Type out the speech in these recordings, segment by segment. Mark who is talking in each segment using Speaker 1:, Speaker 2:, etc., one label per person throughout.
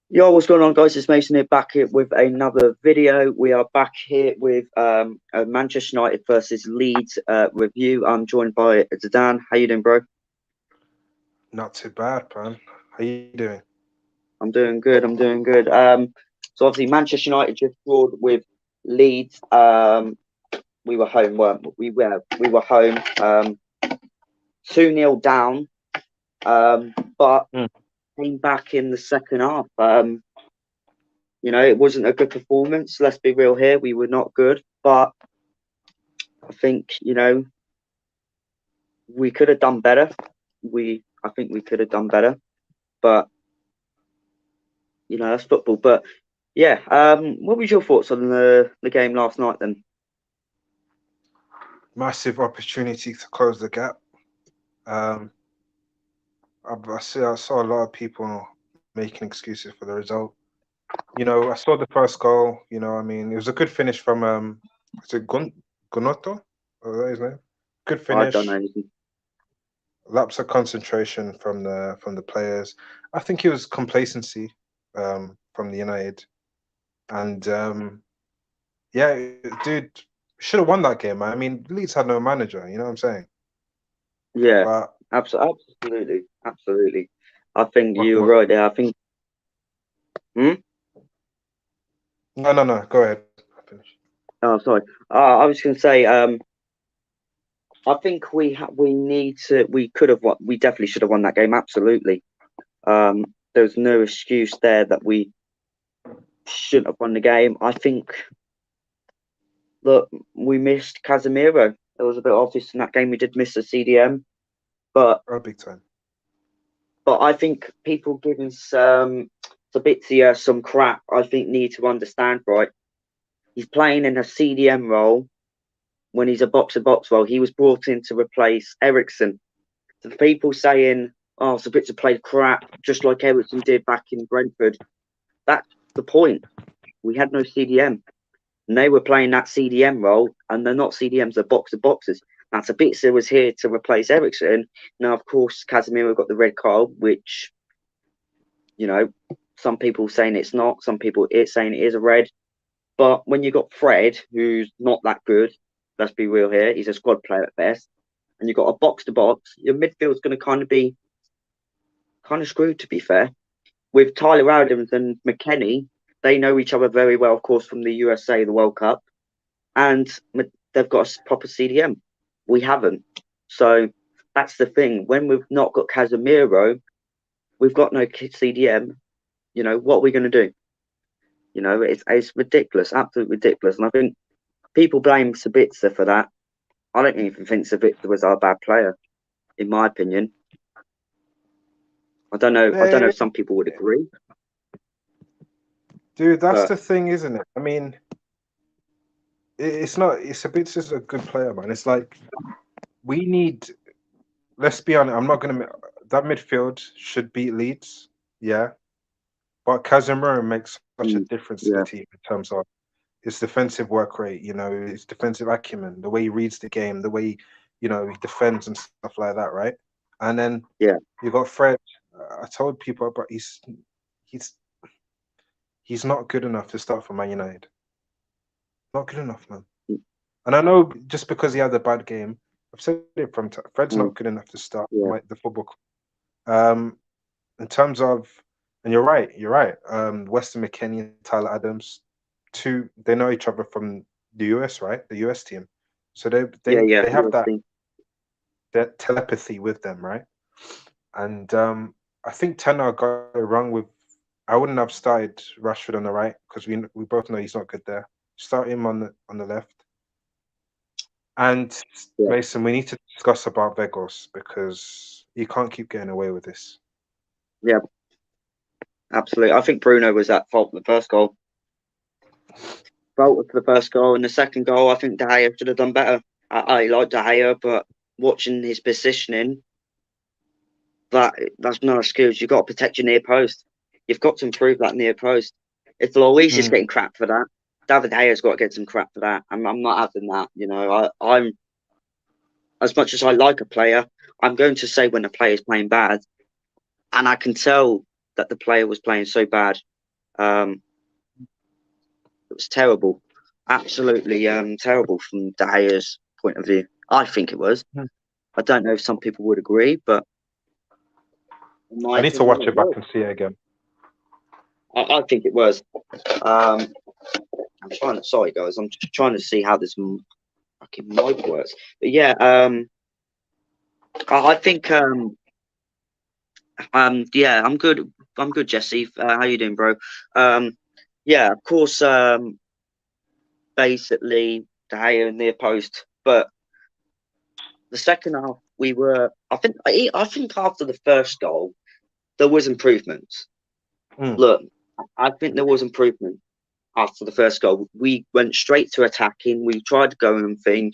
Speaker 1: Yo, what's going on, guys? It's Mason here, back here with another video. We are back here with a Manchester United versus Leeds review. I'm joined by Zidane. How you doing, bro?
Speaker 2: Not too bad, man. How you doing?
Speaker 1: I'm doing good. I'm doing good. So obviously Manchester United just drawed with Leeds. We were home, weren't we? We were home. 2-0 down. But
Speaker 2: Mm.
Speaker 1: came back in the second half. It wasn't a good performance. Let's be real here. We were not good, but I think we could have done better. I think we could have done better, but that's football. But yeah, what was your thoughts on the game last night then?
Speaker 2: Massive opportunity to close the gap. Um, I saw a lot of people making excuses for the result. I saw the first goal. I mean, it was a good finish from was it Gunotto? Was that his name? Good
Speaker 1: I don't
Speaker 2: finish.
Speaker 1: know.
Speaker 2: Lapse of concentration from the players. I think it was complacency from the United, and yeah, dude, should have won that game, man. I mean, Leeds had no manager. You know what I'm saying?
Speaker 1: Yeah,
Speaker 2: But
Speaker 1: absolutely, absolutely. I think
Speaker 2: what
Speaker 1: you
Speaker 2: can
Speaker 1: were
Speaker 2: we?
Speaker 1: right there. I think. Hmm?
Speaker 2: No, no, no. Go ahead. Finish.
Speaker 1: Oh, sorry. I was going to say. I think we need to. We could have won. We definitely should have won that game. Absolutely. There's no excuse there that we shouldn't have won the game. I think that we missed Casemiro. It was a bit obvious in that game. We did miss the CDM, but
Speaker 2: Oh, big time.
Speaker 1: I think people giving Sabitzer some crap. I think need to understand, right. He's playing in a CDM role when he's a box to box role. He was brought in to replace Ericsson. So the people saying, "Oh, Sabitzer played crap," just like Ericsson did back in Brentford. That's the point. We had no CDM. And they were playing that CDM role, and they're not CDMs, they're box to boxes. Now, Sabitzer was here to replace Ericsson. Now, of course, Casemiro got the red card, which, you know, some people saying it's not, some people it's saying it is a red. But when you got Fred, who's not that good, let's be real here, he's a squad player at best, and you've got a box to box, your midfield's going to kind of be kind of screwed, to be fair. With Tyler Adams and McKennie, they know each other very well, of course, from the USA, the World Cup, and they've got a proper CDM. We haven't. So that's the thing. When we've not got Casemiro, we've got no CDM. What are we going to do? It's ridiculous, absolutely ridiculous. And I think people blame Sabitzer for that. I don't even think Sabitzer was our bad player, in my opinion. I don't know. I don't know
Speaker 2: Eh,
Speaker 1: if some people would agree,
Speaker 2: dude, that's
Speaker 1: but
Speaker 2: the thing, isn't it? I mean, it's not. It's a bit just a good player, man. It's like we need. Let's be honest. I'm not gonna. That midfield should beat Leeds, yeah. But Casemiro makes such a difference to the
Speaker 1: yeah,
Speaker 2: team in terms of his defensive work rate. His defensive acumen, the way he reads the game, the way he defends and stuff like that, right? And then
Speaker 1: yeah,
Speaker 2: you got Fred. I told people, but he's he's not good enough to start for Man United. Not good enough, man. And I know just because he had a bad game, I've said it from Fred's not good enough to start
Speaker 1: yeah,
Speaker 2: the football. Um, in terms of, and you're right, you're right. Weston McKennie and Tyler Adams, two, they know each other from the US, right? The US team. So they
Speaker 1: yeah,
Speaker 2: they
Speaker 1: yeah.
Speaker 2: they have that
Speaker 1: USC.
Speaker 2: that telepathy with them, right? And I think Tenor got it wrong with. I wouldn't have started Rashford on the right because we both know he's not good there. Start him on the left. And
Speaker 1: Yeah,
Speaker 2: Mason, we need to discuss about Vegos because you can't keep getting away with this.
Speaker 1: yeah, absolutely. I think Bruno was at fault for the first goal. Fault for the first goal, and the second goal, I think De Gea should have done better. I like De Gea, but watching his positioning, that's no excuse. You've got to protect your near post. You've got to improve that near post. If Luis is
Speaker 2: Mm,
Speaker 1: getting crap for that, David Haya's got to get some crap for that. I'm not having that. I'm as much as I like a player, I'm going to say when a player is playing bad, and I can tell that the player was playing so bad. It was terrible, absolutely terrible from De Gea's point of view. I think it was.
Speaker 2: Hmm.
Speaker 1: I don't know if some people would agree, but in my
Speaker 2: I need to
Speaker 1: opinion,
Speaker 2: watch
Speaker 1: it
Speaker 2: it back
Speaker 1: was.
Speaker 2: and see it again.
Speaker 1: I think it was. Um, I'm trying to. Sorry, guys. I'm just trying to see how this fucking mic works. But yeah, I think yeah, I'm good. I'm good, Jesse. How you doing, bro? Um, yeah, of course. Basically, De Gea near post, but the second half we were. I think after the first goal there was improvements.
Speaker 2: Mm.
Speaker 1: Look, I think there was improvement after the first goal. We went straight to attacking. We tried to go and think.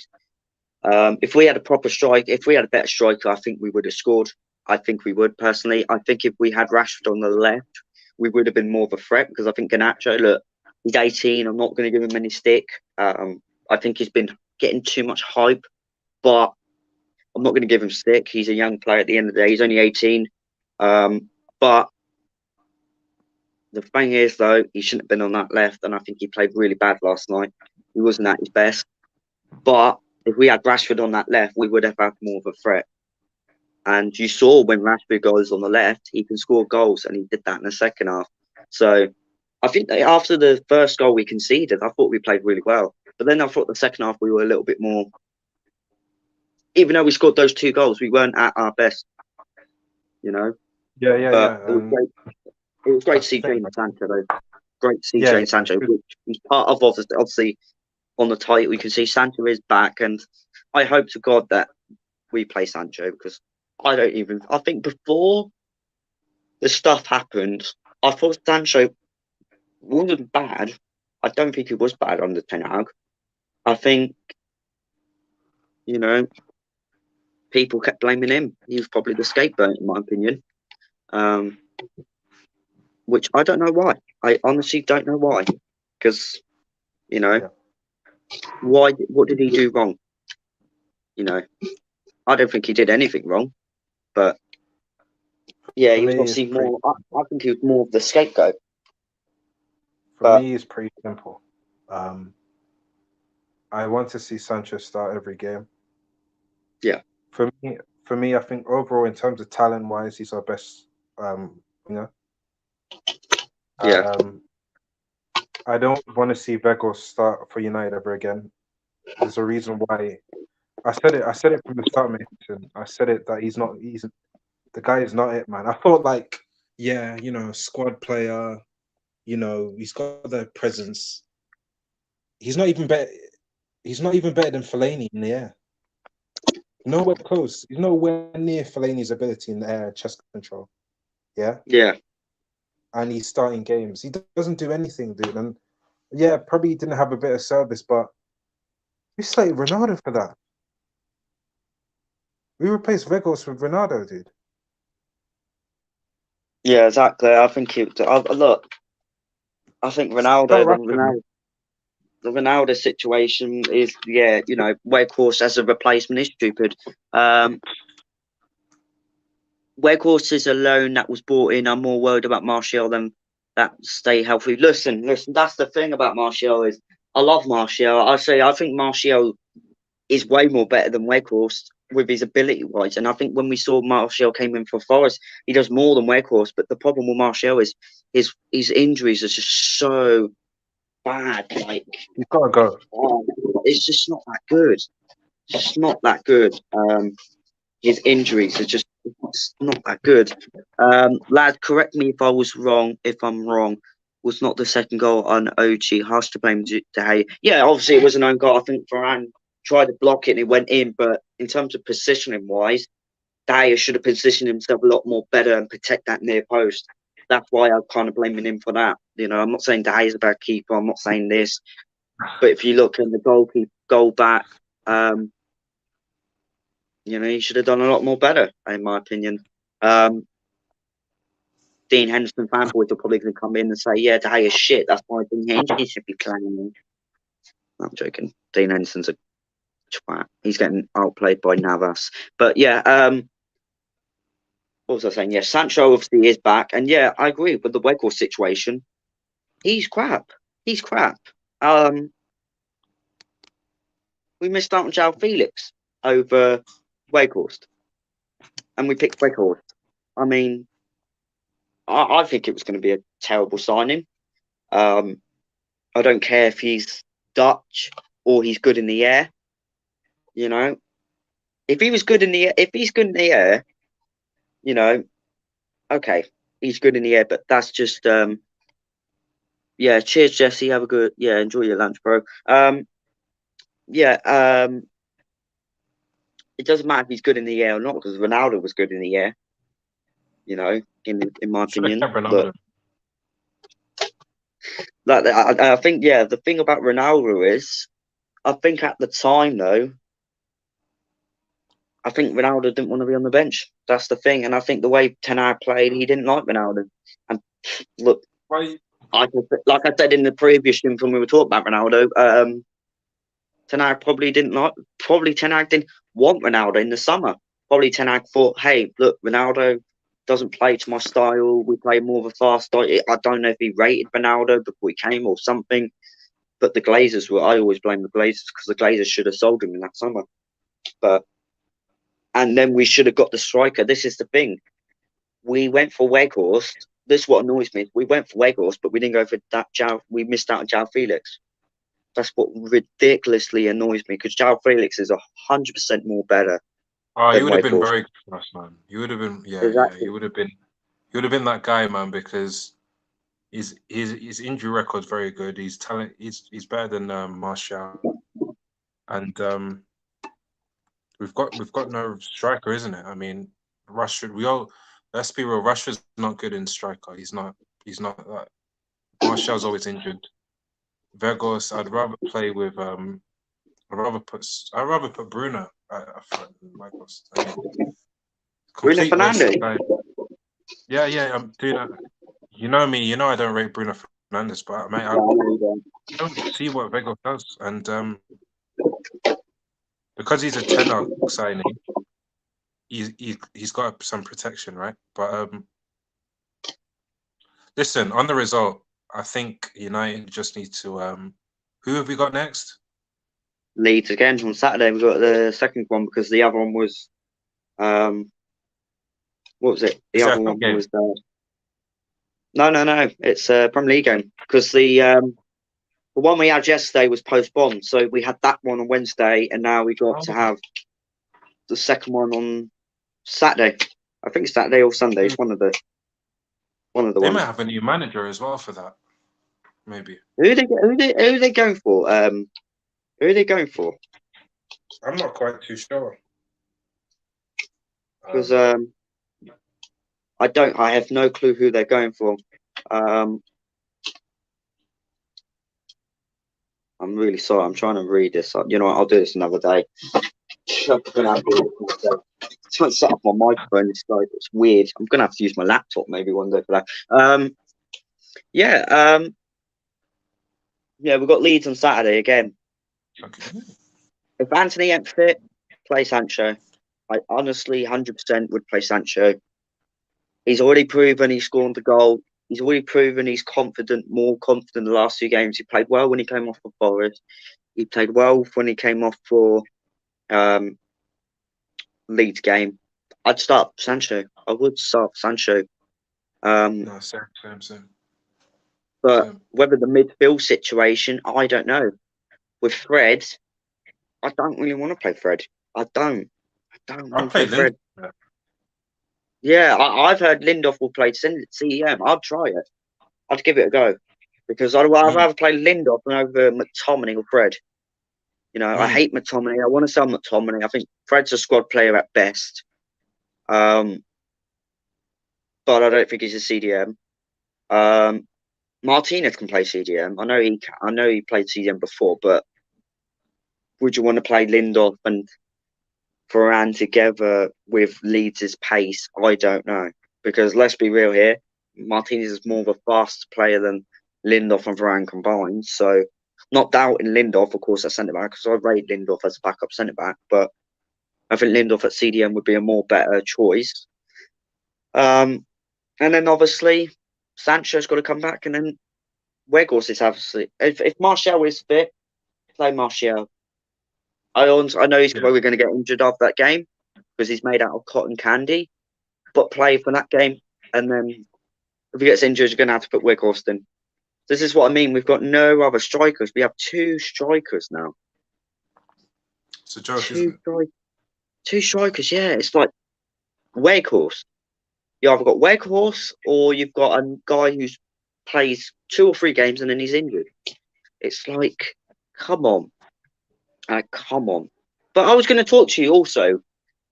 Speaker 1: If we had a proper strike, if we had a better striker, I think we would have scored. I think we would personally. I think if we had Rashford on the left, we would have been more of a threat because I think Ganacho, look, he's 18. I'm not going to give him any stick. I think he's been getting too much hype, but I'm not going to give him stick. He's a young player at the end of the day. He's only 18. But the thing is, though, he shouldn't have been on that left, and I think he played really bad last night. He wasn't at his best. But if we had Rashford on that left, we would have had more of a threat. And you saw when Rashford goes on the left, he can score goals, and he did that in the second half. So I think that after the first goal we conceded, I thought we played really well. But then I thought the second half we were a little bit more. Even though we scored those two goals, we weren't at our best, you know.
Speaker 2: Yeah, yeah,
Speaker 1: But
Speaker 2: yeah.
Speaker 1: it was
Speaker 2: And
Speaker 1: great. It was
Speaker 2: I
Speaker 1: great to see
Speaker 2: think,
Speaker 1: Jane Sancho though. Great to see
Speaker 2: yeah,
Speaker 1: Jane
Speaker 2: yeah,
Speaker 1: Sancho, which he's part of. Obviously, on the title, we can see Sancho is back, and I hope to God that we play Sancho because I don't even. I think before the stuff happened, I thought Sancho wasn't bad. I don't think he was bad under Ten Hag. I think you know people kept blaming him. He was probably the scapegoat, in my opinion. Um, which I don't know why. I honestly don't know why. Because you know
Speaker 2: yeah.
Speaker 1: why? What did he do wrong? You know, I don't think he did anything wrong. But yeah,
Speaker 2: For
Speaker 1: he was
Speaker 2: me, it's
Speaker 1: obviously
Speaker 2: pretty.
Speaker 1: more. I think he was more of the scapegoat.
Speaker 2: For
Speaker 1: But
Speaker 2: me, it's pretty simple. Um, I want to see Sancho start every game.
Speaker 1: yeah,
Speaker 2: For me, I think overall, in terms of talent wise, he's our best winger.
Speaker 1: yeah,
Speaker 2: Um, I don't want to see Weghorst start for United ever again. There's a reason why. I said it. I said it from the start, Mason. I said it that he's not. He's the guy is not it, man. I thought like, yeah, squad player. He's got the presence. He's not even better. He's not even better than Fellaini in the air. Nowhere close. He's nowhere near Fellaini's ability in the air, chest control. Yeah,
Speaker 1: yeah,
Speaker 2: and he's starting games. He doesn't do anything, dude. And yeah, probably didn't have a bit of service, but we slated Ronaldo for that. We replaced Vegas with Ronaldo, dude.
Speaker 1: yeah. Exactly. I think it. Look, I think
Speaker 2: Start
Speaker 1: Ronaldo,
Speaker 2: Rashford.
Speaker 1: The Ronaldo situation is, yeah, Weghorst as a replacement is stupid. Um, Weghorst is a loan that was brought in. I'm more worried about Martial than that stay healthy. Listen, that's the thing about Martial is I love Martial. I think Martial is way more better than Weghorst with his ability wise. And I think when we saw Martial came in for Forest, he does more than Weghorst. But the problem with Martial is his injuries are just so bad. Like,
Speaker 2: He's got to go.
Speaker 1: oh, it's just not that good. It's just not that good. His injuries are just it's not that good. Lad, correct me if I was wrong. If I'm wrong, was not the second goal on OG has to blame De Gea? Yeah, obviously it was an own goal. I think Varane tried to block it and it went in, but in terms of positioning wise, De Gea should have positioned himself a lot more better and protect that near post. That's why I'm kind of blaming him for that. I'm not saying De Gea is a bad keeper. I'm not saying this, but if you look at the goal back, um, he should have done a lot more better, in my opinion. Um, Dean Henderson fanboys are probably going to come in and say, "Yeah, De Gea is shit. That's why Dean Henderson should be playing." I'm joking. Dean Henderson's a twat. He's getting outplayed by Navas. But yeah, what was I saying? Yeah, Sancho obviously is back, and yeah, I agree with the Weghorst situation. He's crap. He's crap. Um, we missed out on João Felix over Weghorst, and we picked Weghorst. I mean, I think it was going to be a terrible signing. Um, I don't care if he's Dutch or he's good in the air. You know, if he was good in the air, if he's good in the air, you know, okay, he's good in the air. But that's just yeah. Cheers, Jesse. Have a good enjoy your lunch, bro. Yeah. It doesn't matter if he's good in the air or not because Ronaldo was good in the air. You know, in my
Speaker 2: Should have
Speaker 1: opinion.
Speaker 2: kept
Speaker 1: Look,
Speaker 2: Ronaldo.
Speaker 1: like I think yeah, the thing about Ronaldo is, I think at the time though, I think Ronaldo didn't want to be on the bench. That's the thing, and I think the way Ten Hag played, he didn't like Ronaldo. And look,
Speaker 2: Why?
Speaker 1: like I said in the previous stream when we were talking about Ronaldo, Ten Hag probably Ten Hag didn't want Ronaldo in the summer. Probably Ten Hag thought, hey, look, Ronaldo doesn't play to my style. We play more of a fast style. I don't know if he rated Ronaldo before he came or something. But the Glazers were. I always blame the Glazers because the Glazers should have sold him in that summer. But and then we should have got the striker. This is the thing. We went for Weghorst. This is what annoys me. We went for Weghorst, but we didn't go for that João. We missed out on João Felix. That's what ridiculously annoys me because João Felix is 100% more better
Speaker 2: Oh, he
Speaker 1: than
Speaker 2: would have been
Speaker 1: Weghorst.
Speaker 2: very good for us, man. You would have been, yeah, yeah.
Speaker 1: Exactly.
Speaker 2: You would have been, you would have been that guy, man, because his injury record's very good. He's talent. He's better than Martial, and we've got no striker, isn't it? I mean, Rashford. We all let's be real. Rashford's not good in striker. He's not. He's not that. Martial's always injured. Vegos. I'd rather play with I'd rather put Bruno at front than Vegos. I mean,
Speaker 1: Bruno
Speaker 2: complete waste of
Speaker 1: Fernandes.
Speaker 2: time. Yeah, yeah. I'm doing that. You know me. You know I don't rate Bruno Fernandes, but mate,
Speaker 1: Yeah, I know you don't.
Speaker 2: I don't see what Vegos does, and because he's a tenor signing, he's got some protection, right? But listen, on the result, I think United just need to who have we got next?
Speaker 1: Leeds again on Saturday. We got the second one because the other one was um what was it? The
Speaker 2: Is
Speaker 1: other
Speaker 2: that a cup
Speaker 1: one
Speaker 2: game?
Speaker 1: was no. It's a Premier League game because the one we had yesterday was postponed, so we had that one on Wednesday, and now we got to
Speaker 2: Oh,
Speaker 1: have the second one on Saturday. I think it's Saturday or Sunday. It's one of the
Speaker 2: they might
Speaker 1: ones.
Speaker 2: have a new manager as well for that, maybe.
Speaker 1: Who are they going for? Who are they going for?
Speaker 2: I'm not quite too sure.
Speaker 1: Because
Speaker 2: Um,
Speaker 1: I have no clue who they're going for. Um, I'm really sorry. I'm trying to read this. You know what? I'll do this another day. I'm gonna have to try and set up my microphone. It's weird. I'm gonna have to use my laptop maybe one day for that. Yeah. Yeah. We've got Leeds on Saturday again.
Speaker 2: okay.
Speaker 1: If Anthony ain't fit, play Sancho. I honestly 100% would play Sancho. He's already proven he scored the goal. He's already proven he's confident, more confident the last two games. He played well when he came off for Forest. He played well when he came off for um, Leeds game. I'd start Sancho. I would start Sancho. Um,
Speaker 2: No, same.
Speaker 1: but
Speaker 2: Same.
Speaker 1: whether the midfield situation, I don't know. With Fred, I don't really want to play Fred. I don't. I don't
Speaker 2: I'll
Speaker 1: want to play
Speaker 2: play Lindsay.
Speaker 1: Fred. Yeah, I've heard Lindelof will play CEM. I'd try it. I'd give it a go because I'd
Speaker 2: Mm,
Speaker 1: rather play Lindelof than over McTominay or Fred. You know, I
Speaker 2: mm.
Speaker 1: hate McTominay. I want to sell McTominay. I think Fred's a squad player at best, um, but I don't think he's a CDM. Martinez can play CDM. I know he can. I know he played CDM before, but would you want to play Lindelof and Varane together with Leeds' pace? I don't know because let's be real here. Martinez is more of a fast player than Lindelof and Varane combined. So, not doubting Lindelof, of course, at centre back because I rate Lindelof as a backup centre back, but I think Lindelof at CDM would be a more better choice. And then obviously Sancho's got to come back, and then Weghorst is absolutely. If Martial is fit, play Martial. I know he's
Speaker 2: Yeah.
Speaker 1: probably going to get injured after that game because he's made out of cotton candy. But play for that game, and then if he gets injured, you're going to have to put Weghorst in. This is what I mean. We've got no other strikers. We have two strikers now.
Speaker 2: It's a joke, isn't
Speaker 1: Two
Speaker 2: it?
Speaker 1: two strikers. Yeah, it's like Weghorst. You either got Weghorst or you've got a guy who plays 2 or 3 games and then he's injured. It's like, come on, come on. But I was going to talk to you also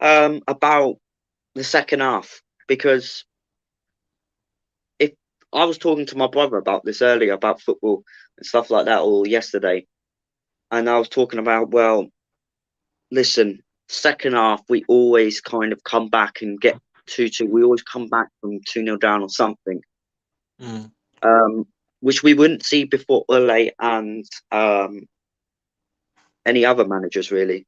Speaker 1: about the second half because if I was talking to my brother about this earlier about football and stuff like that, or yesterday, and I was talking about, well, listen, second half we always kind of come back and get 2-2. We always come back from 2-0 down or something,
Speaker 2: Mm.
Speaker 1: um, which we wouldn't see before Ole and any other managers really.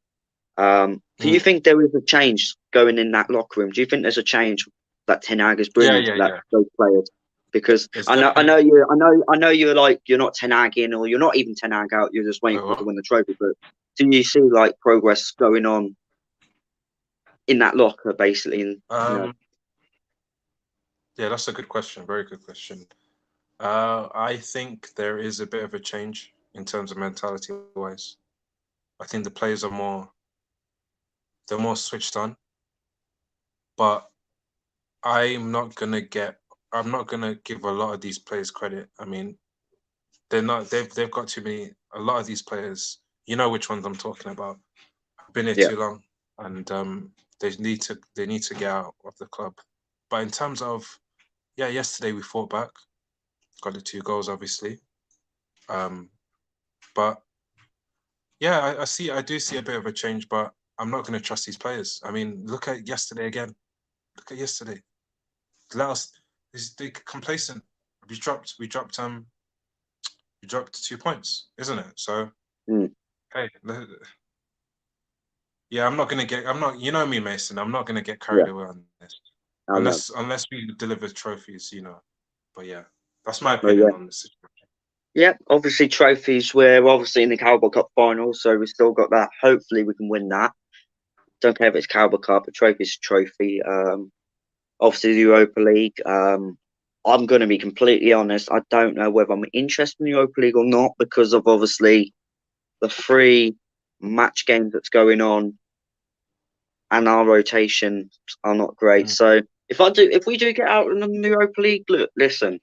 Speaker 1: Do you
Speaker 2: Mm.
Speaker 1: think there is a change going in that locker room? Do you think there's a change that Ten Hag is
Speaker 2: Yeah,
Speaker 1: bringing to
Speaker 2: yeah,
Speaker 1: that
Speaker 2: yeah.
Speaker 1: those players? Because
Speaker 2: It's
Speaker 1: I know
Speaker 2: definitely.
Speaker 1: you, I know you're like you're not Ten Hag in, or you're not even Ten Hag out. You're just waiting
Speaker 2: Wait,
Speaker 1: for to
Speaker 2: what?
Speaker 1: win the trophy. But do you see like progress going on in that locker, basically? And
Speaker 2: Um, yeah, that's a good question. Very good question. I think there is a bit of a change in terms of mentality wise. I think the players are they're more switched on, but I'm not gonna get I'm not gonna give a lot of these players credit. I mean, they're not they've got too many a lot of these players, you know which ones I'm talking about. I've been here
Speaker 1: yeah,
Speaker 2: too long and they need to get out of the club. But in terms of yeah, yesterday we fought back, got the 2 goals obviously. Um but yeah, I do see a bit of a change, but I'm not gonna trust these players. I mean, look at yesterday again. Look at yesterday. Let us they complacent. We dropped 2 points, isn't it? So
Speaker 1: mm,
Speaker 2: hey, yeah, I'm not you know me, Mason, I'm not gonna get
Speaker 1: yeah,
Speaker 2: carried away on this.
Speaker 1: I know.
Speaker 2: Unless we deliver trophies, you know. But yeah, that's my
Speaker 1: Well,
Speaker 2: opinion
Speaker 1: yeah,
Speaker 2: on this situation.
Speaker 1: yeah. Obviously, trophies. We're obviously in the Carabao Cup final, so we still got that. Hopefully, we can win that. Don't care if it's Carabao Cup, a trophy's a trophy. Obviously the Europa League. I'm going to be completely honest. I don't know whether I'm interested in the Europa League or not because of obviously the 3 match games that's going on and our rotations are not great.
Speaker 2: Mm.
Speaker 1: So if we do get out in the Europa League, look, listen,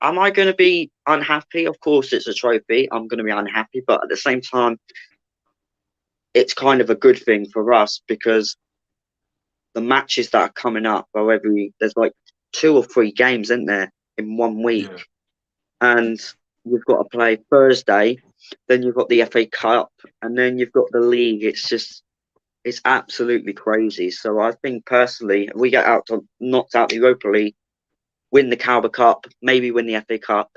Speaker 1: am I going to be unhappy? Of course, it's a trophy. I'm going to be unhappy, but at the same time, it's kind of a good thing for us because the matches that are coming up are there's like 2 or 3 games, isn't there, in one week?
Speaker 2: Yeah.
Speaker 1: And you've got to play Thursday, then you've got the FA Cup, and then you've got the league. It's absolutely crazy. So I think personally, if we get knocked out the Europa League, win the Carabao Cup, maybe win the FA Cup,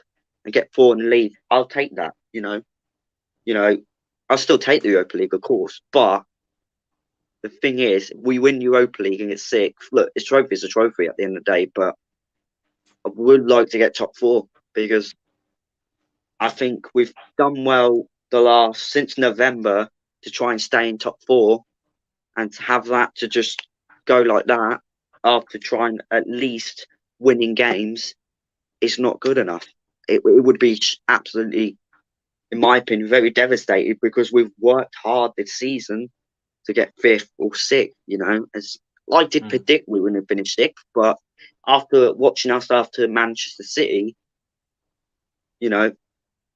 Speaker 1: and get 4 in the league, I'll take that. You know, I'll still take the Europa League, of course. But the thing is, we win Europa League and get 6th. Look, it's trophy is a trophy at the end of the day, but I would like to get top 4 because I think we've done well since November to try and stay in top 4, and to have that to just go like that after trying at least winning games is not good enough. It would be absolutely, in my opinion, very devastating because we've worked hard this season to get 5th or 6th. As I did
Speaker 2: Mm.
Speaker 1: predict we wouldn't have finished 6th, but after watching us after Manchester City, you know,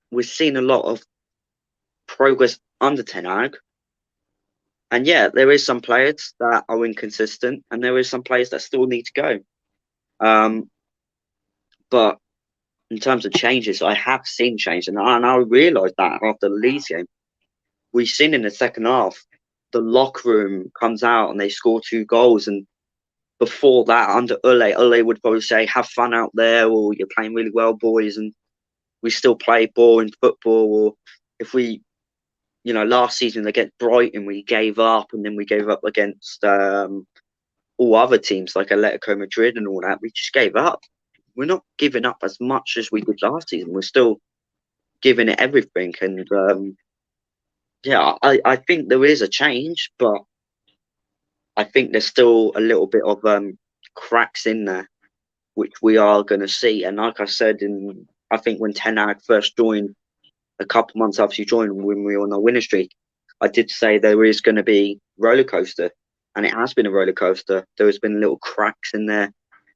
Speaker 1: we've seen a lot of progress under Ten Hag. And yeah, there is some players that are inconsistent, and there is some players that still need to go. Um, but in terms of changes, I have seen change, and I realised that after the Leeds game, we've seen in the second half, the locker room comes out and they score 2 goals, and before that, under Ole would probably say, "Have fun out there," or "You're playing really well, boys," and we still play boring football. Or if we, last season against Brighton, we gave up, and then we gave up against all other teams like Atletico Madrid and all that. We just gave up. We're not giving up as much as we did last season. We're still giving it everything. And yeah, I think there is a change, but I think there's still a little bit of cracks in there, which we are going to see. And like I said, I think when Ten Hag first joined, a couple months after you joined, when we were on a winning streak, I did say there is going to be roller coaster, and it has been a roller coaster. There has been little cracks in there.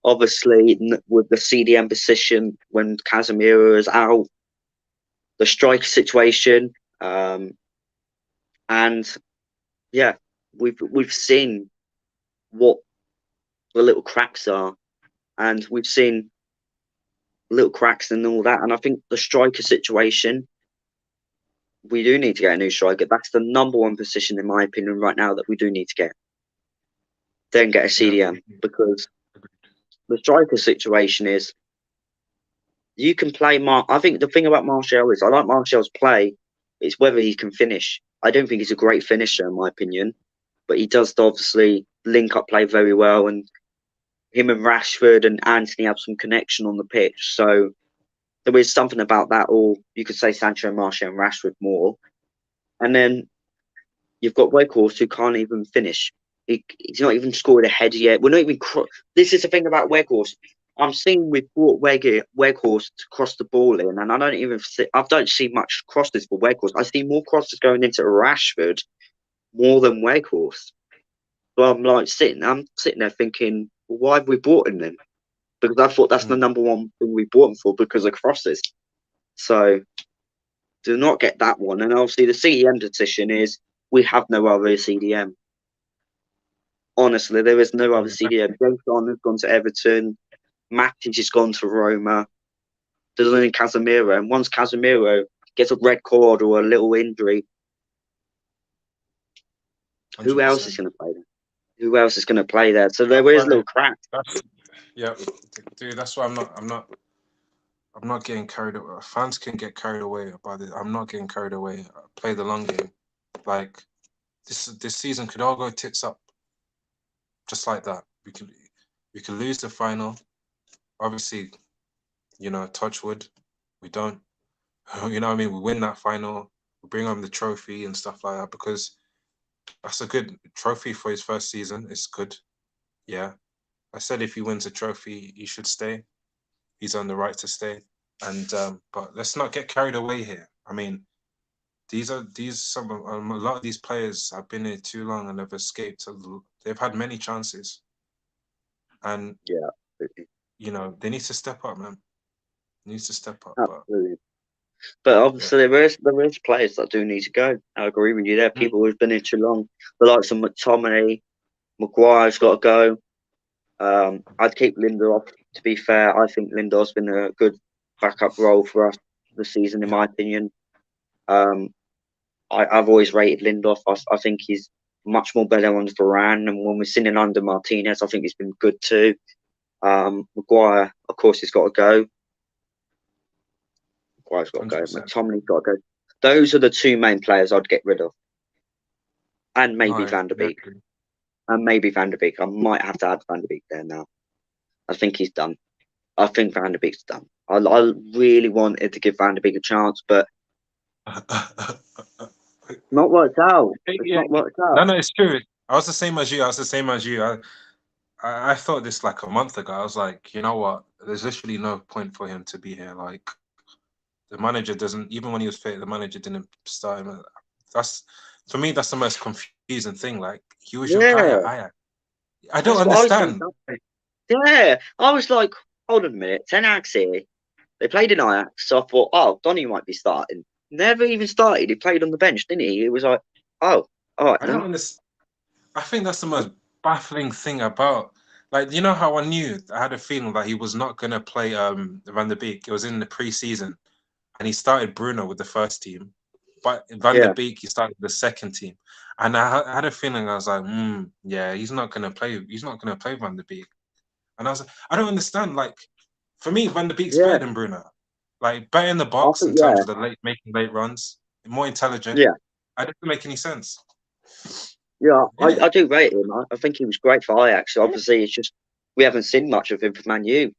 Speaker 1: Obviously, with the CDM position when Casemiro is out, the striker situation, and yeah, we've seen what the little cracks are, and we've seen little cracks and all that. And I think the striker situation, we do need to get a new striker. That's the number one position, in my opinion, right now that we do need to get. Then get a
Speaker 2: Yeah,
Speaker 1: CDM, because the striker situation is you can play. I think the thing about Martial is I like Martial's play. It's whether he can finish. I don't think he's a great finisher, in my opinion, but he does obviously link up play very well. And him and Rashford and Anthony have some connection on the pitch. So there is something about that. Or you could say Sancho, Martial, and Rashford more. And then you've got Weghorst who can't even finish. He's not even scored a header yet. We're not even. This is the thing about Weghorst. I'm seeing we've brought Weghorst to cross the ball in, and I don't see much crosses for Weghorst. I see more crosses going into Rashford more than Weghorst. So I'm sitting there thinking, well, why have we brought him then? Because I thought that's the
Speaker 2: mm,
Speaker 1: number one thing we brought him for, because of crosses. So do not get that one. And obviously the CDM decision is we have no other CDM. Honestly, there is no other CDM. James Garner has gone to Everton. Matic has gone to Roma. There's only Casemiro. And once Casemiro gets a red card or a little injury, who else is
Speaker 2: 100%.
Speaker 1: going to play there? Who else is going to play there? So
Speaker 2: That's
Speaker 1: there is
Speaker 2: why.
Speaker 1: little cracks.
Speaker 2: That's yeah, dude. That's why I'm not getting carried away. Fans can get carried away about it. I'm not getting carried away. I play the long game. Like this season could all go tits up, just like that. We could lose the final. Obviously, touch wood. We don't. You know what I mean? We win that final. We bring home the trophy and stuff like that, because that's a good trophy for his first season. It's good. Yeah. I said if he wins a trophy, he should stay. He's on the right to stay. And but let's not get carried away here. I mean, a lot of these players have been here too long and have escaped. They've had many chances, and
Speaker 1: Yeah, absolutely.
Speaker 2: they need to step up, man. They need to step up. But
Speaker 1: Absolutely. But
Speaker 2: yeah,
Speaker 1: obviously, there is players that do need to go. I agree with you there.
Speaker 2: mm,
Speaker 1: People who've been here too long, the likes of McTominay, Maguire's got to go. I'd keep Lindelof. To be fair, I think Lindelof's been a good backup role for us this season, in
Speaker 2: yeah,
Speaker 1: my opinion. Um, I've always rated Lindelof. I think he's much more better on Varane, and when we're sitting under Martinez, I think he's been good too. Maguire, of course, he's got to go. Maguire's got to go.
Speaker 2: 100%.
Speaker 1: McTominay's got to go. Those are the two main players I'd get rid of, and
Speaker 2: No,
Speaker 1: maybe
Speaker 2: I
Speaker 1: Van der
Speaker 2: agree.
Speaker 1: Beek. And maybe Van der Beek. I might have to add Van der Beek there now. I think he's done. I think Van der Beek's done. I really wanted to give Van der Beek a chance, but not worked out. It's
Speaker 2: Yeah,
Speaker 1: not worked
Speaker 2: no,
Speaker 1: out.
Speaker 2: no, it's true. I was the same as you. I was the same as you. I thought this like a month ago. I was like, you know what? There's literally no point for him to be here. Like the manager doesn't, even when he was fit, the manager didn't start him. That's for me. That's the most confusing thing. Like he was your guy at
Speaker 1: Yeah,
Speaker 2: Ajax. I don't
Speaker 1: that's what I was
Speaker 2: understand.
Speaker 1: thinking. Yeah, I was like, hold on a minute, Ten Hag's here. They played in Ajax, so I thought, oh, Donny might be starting. Never even started. He played on the bench, didn't he? It was like, oh, all right
Speaker 2: I don't
Speaker 1: then.
Speaker 2: understand. I think that's the most baffling thing about. Like, you know how I knew I had a feeling that he was not gonna play Van der Beek. It was in the preseason, and he started Bruno with the first team, but Van der
Speaker 1: Yeah,
Speaker 2: Beek he started the second team, and I had a feeling I was like, yeah, he's not gonna play. He's not gonna play Van der Beek, and I was like, I don't understand. Like, for me, Van der Beek's better
Speaker 1: yeah.
Speaker 2: than Bruno. Like, better in the
Speaker 1: I
Speaker 2: box
Speaker 1: think,
Speaker 2: in terms
Speaker 1: yeah,
Speaker 2: of the making late runs, more intelligent.
Speaker 1: yeah.
Speaker 2: I doesn't make any sense,
Speaker 1: Yeah,
Speaker 2: innit?
Speaker 1: I do rate him. I think he was great for Ajax. Obviously, it's just we haven't seen much of him for Man U,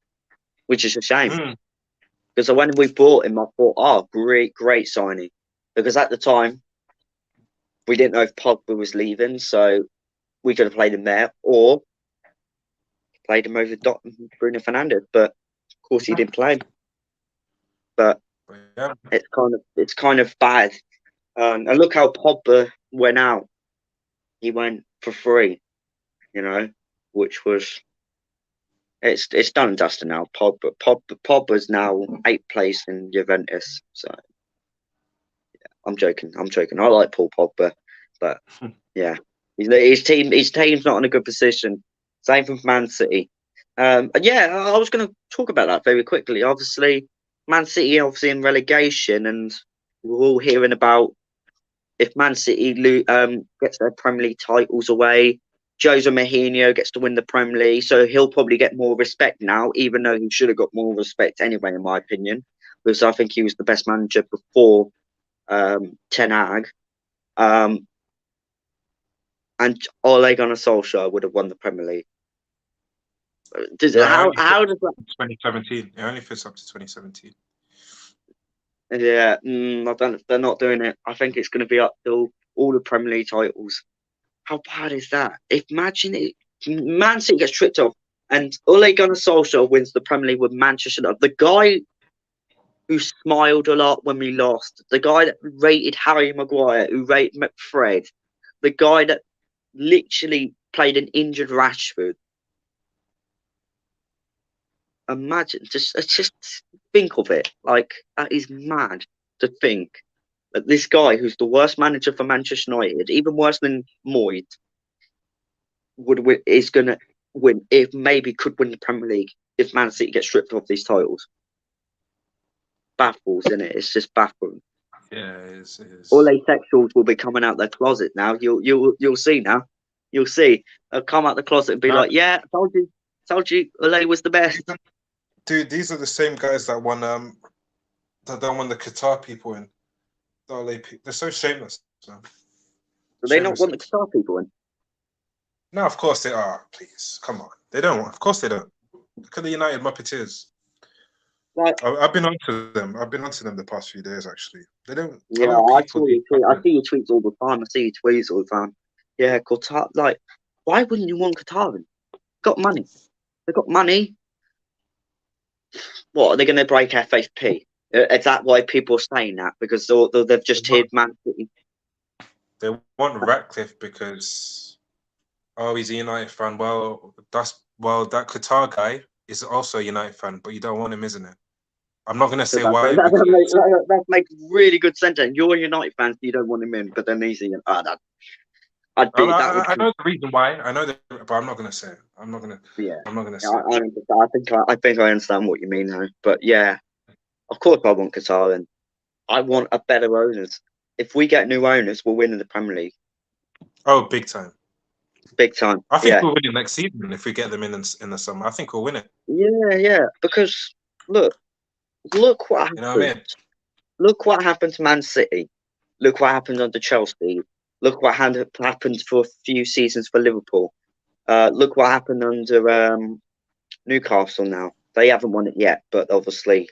Speaker 1: which is a shame.
Speaker 2: Mm.
Speaker 1: Because when we bought him, I thought, oh, great signing. Because at the time, we didn't know if Pogba was leaving, so we could have played him there or played him over Bruno Fernandes. But of course, he didn't play. But
Speaker 2: Yeah.
Speaker 1: it's kind of bad. And look how Pogba went out. He went for free, which was it's done and dusted now. Pogba's now 8th place in Juventus. So I'm joking. I like Paul Pogba, but yeah, his team's not in a good position. Same for Man City. And yeah, I was going to talk about that very quickly. Obviously, Man City obviously in relegation, and we're all hearing about if Man City gets their Premier League titles away, Jose Mourinho gets to win the Premier League, so he'll probably get more respect now, even though he should have got more respect anyway, in my opinion, because I think he was the best manager before Ten Hag. And Ole Gunnar Solskjaer would have won the Premier League. How does that?
Speaker 2: 2017. It only fits up to 2017.
Speaker 1: Yeah, I don't. They're not doing it. I think it's going to be up till all the Premier League titles. How bad is that? Imagine it. Man City gets tripped off, and Ole Gunnar Solskjaer wins the Premier League with Manchester United. The guy who smiled a lot when we lost, the guy that rated Harry Maguire, who rated McFred, the guy that literally played an injured Rashford. Imagine, just think of it. Like, that is mad to think that this guy, who's the worst manager for Manchester United, even worse than Moyes, is going to win. If maybe could win the Premier League if Man City gets stripped of these titles. Baffles, isn't it? It's just baffling.
Speaker 2: Yeah, it is.
Speaker 1: All asexuals will be coming out their closet now. You'll see now. You'll see. They'll come out the closet and be like, "Yeah, told you, Ole was the best."
Speaker 2: Dude, these are the same guys that won that don't want the Qatar people in. They're so shameless. Man.
Speaker 1: Do they not want the Qatar people in?
Speaker 2: No, of course they are. Please, come on. They don't. Of course they don't. Look at the United Muppeteers.
Speaker 1: Like,
Speaker 2: I've been onto them. I've been onto them the past few days. Actually, they don't.
Speaker 1: yeah, I saw your tweet. I see your tweets all the time. I see your tweets all the time. Yeah, Qatar. Like, why wouldn't you want Qatar? Got money. They got money. What are they going to break FFP? Is that why people are saying that? Because they've just hid Man City.
Speaker 2: They want Ratcliffe because he's a United fan. Well, that Qatar guy is also a United fan, but you don't want him, isn't it? I'm not going to say why.
Speaker 1: That makes really good sense. And you're a United fan, so you don't want him in, but then he's in. I
Speaker 2: know the reason why. I know that, but I'm not going to say it. I'm not going to.
Speaker 1: Yeah.
Speaker 2: I'm not going to say it.
Speaker 1: I think I understand what you mean, though. But yeah, of course I want Qatar, and I want a better owners. If we get new owners, we'll win in the Premier League.
Speaker 2: Oh, big time.
Speaker 1: Big time.
Speaker 2: I think we'll win it next season if we get them in the summer. I think we'll win it.
Speaker 1: Yeah. Because look what happened.
Speaker 2: You know what I mean?
Speaker 1: Look what happened to Man City. Look what happened under Chelsea. Look what happened for a few seasons for Liverpool. Look what happened under Newcastle now. They haven't won it yet, but obviously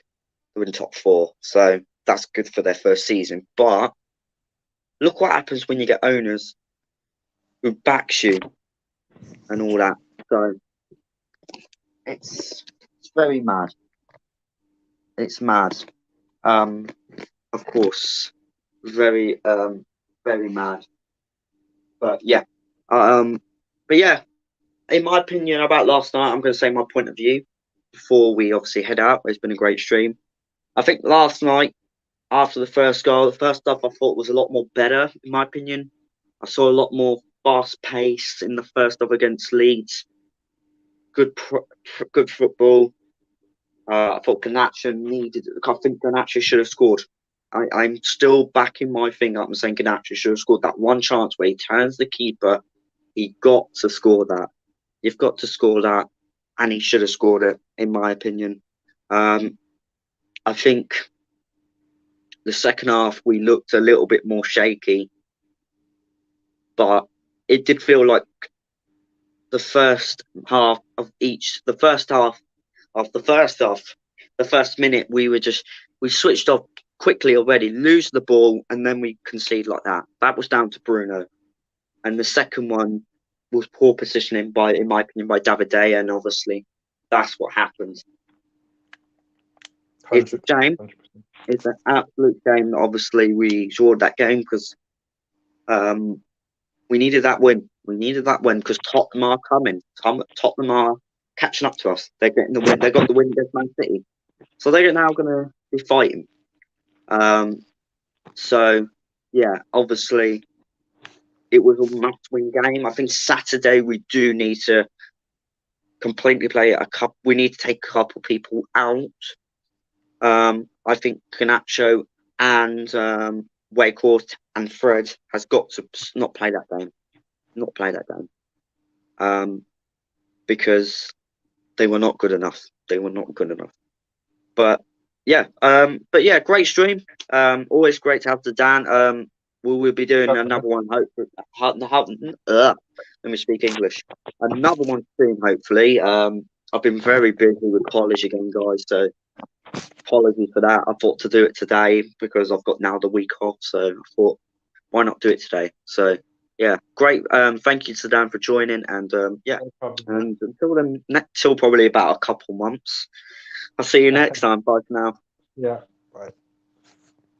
Speaker 1: they're in top 4. So that's good for their first season. But look what happens when you get owners who backs you and all that. So it's very mad. It's mad. Of course, very mad. But yeah, in my opinion about last night, I'm going to say my point of view before we obviously head out. It's been a great stream. I think last night, after the first goal, the first stuff I thought was a lot more better, in my opinion. I saw a lot more fast pace in the first half against Leeds. Good football. I thought Garnacho I think Garnacho should have scored. I'm still backing my thing up and saying Garnacho should have scored that one chance where he turns the keeper. He got to score that. You've got to score that, and he should have scored it, in my opinion. I think the second half we looked a little bit more shaky, but it did feel like the first half of the first half the first minute we switched off quickly already, lose the ball, and then we concede like that. That was down to Bruno. And the second one was poor positioning in my opinion, by David De, and obviously that's what happens. It's a
Speaker 2: 100%.
Speaker 1: shame.
Speaker 2: 100%.
Speaker 1: It's an absolute shame that obviously we drawed that game because we needed that win. We needed that win because Tottenham are coming. Tottenham are catching up to us. They're getting the win. They got the win against Man City, so they're now going to be fighting. So yeah, obviously it was a must-win game. I think Saturday we do need to completely play a couple. We need to take a couple people out. I think Canacho and Wakehorse and Fred has got to not play that game. Not play that game. Because they were not good enough. They were not good enough. But yeah, great stream. Always great to have the Dan. We will be doing another one. Hopefully, let me speak English. Another one soon, hopefully. I've been very busy with college again, guys. So apologies for that. I thought to do it today because I've got now the week off. So I thought, why not do it today? So yeah, great. Thank you to Dan for joining, and yeah,
Speaker 2: No
Speaker 1: and until then, till probably about a couple months. I'll see you next time. Bye for now.
Speaker 2: Yeah. Bye.